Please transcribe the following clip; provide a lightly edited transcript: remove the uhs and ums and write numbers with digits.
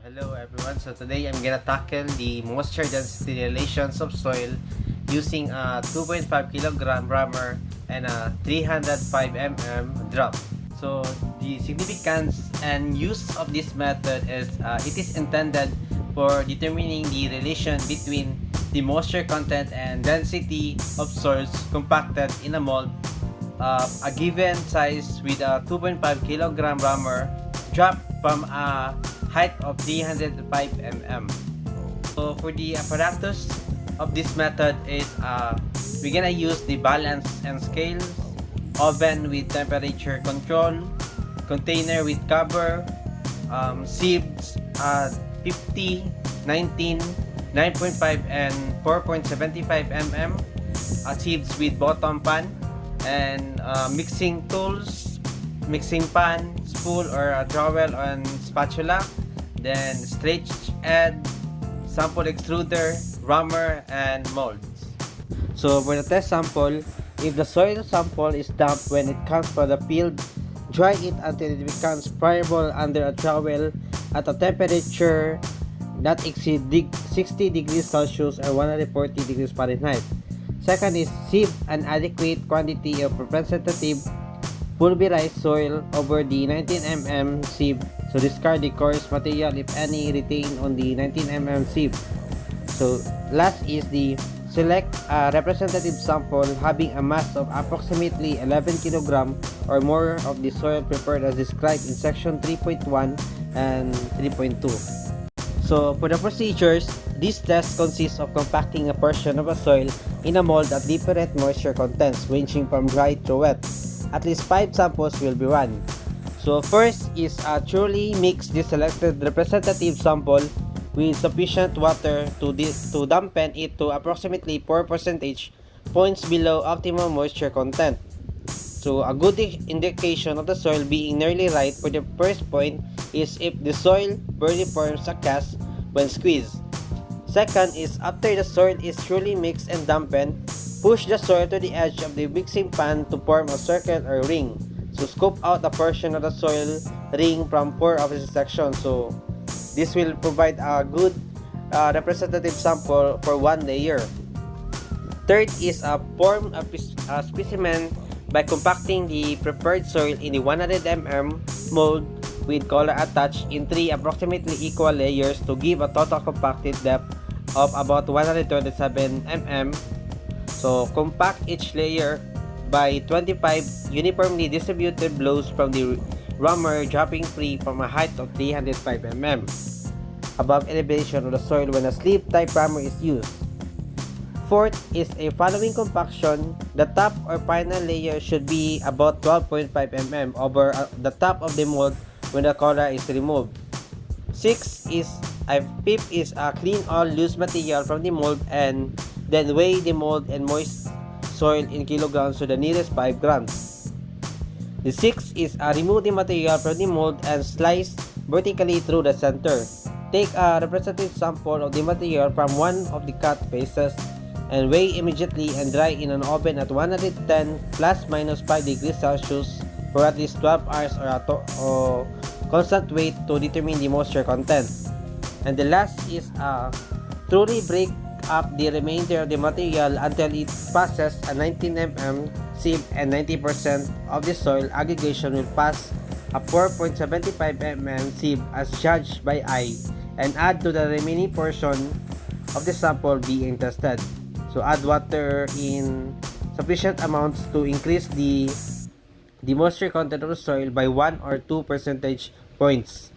Hello everyone, so today I'm gonna tackle the moisture density relations of soil using a 2.5 kilogram rammer and a 305 mm drum. So the significance and use of this method is it is intended for determining the relation between the moisture content and density of soils compacted in a mold a given size with a 2.5 kilogram rammer dropped from a height of 305 mm. So for the apparatus of this method is we're gonna use the balance and scale, oven with temperature control, container with cover, sieves 50, 19, 9.5 and 4.75 mm, sieves with bottom pan, and mixing tools, mixing pan, spool or a trowel and spatula, then stretch head, sample extruder, rammer, and molds. So for the test sample, if the soil sample is damp when it comes from the field, dry it until it becomes friable under a trowel at a temperature not exceed 60 degrees Celsius or 140 degrees Fahrenheit. Second is sieve an adequate quantity of representative pulverized soil over the 19 mm sieve. So discard the coarse material if any retained on the 19 mm sieve. So last is the select a representative sample having a mass of approximately 11 kg or more of the soil prepared as described in section 3.1 and 3.2. So for the procedures, this test consists of compacting a portion of a soil in a mold at different moisture contents ranging from dry to wet. At least 5 samples will be run. So first is thoroughly mix the selected representative sample with sufficient water to dampen it to approximately 4 percentage points below optimum moisture content. So a good indication of the soil being nearly right for the first point is if the soil barely forms a cast when squeezed. Second is after the soil is truly mixed and dampened, push the soil to the edge of the mixing pan to form a circle or ring. So scoop out a portion of the soil ring from 4 opposite sections. So this will provide a good representative sample for one layer. Third is form a specimen by compacting the prepared soil in the 100 mm mold with collar attached in 3 approximately equal layers to give a total compacted depth of about 127 mm. So compact each layer by 25 uniformly distributed blows from the rammer dropping free from a height of 305 mm above elevation of the soil when a sleeve type rammer is used. Fourth is a following compaction. The top or final layer should be about 12.5 mm over the top of the mold when the collar is removed. Sixth is fifth is clean all loose material from the mold and then weigh the mold and moist soil in kilograms to the nearest 5 grams. The sixth is remove the material from the mold and slice vertically through the center. Take a representative sample of the material from one of the cut faces and weigh immediately and dry in an oven at 110 plus minus 5 degrees Celsius for at least 12 hours or constant weight to determine the moisture content. And the last is thoroughly break up the remainder of the material until it passes a 19 mm sieve and 90% of the soil aggregation will pass a 4.75 mm sieve as judged by eye and add to the remaining portion of the sample being tested. So add water in sufficient amounts to increase the moisture content of the soil by 1 or 2 percentage points.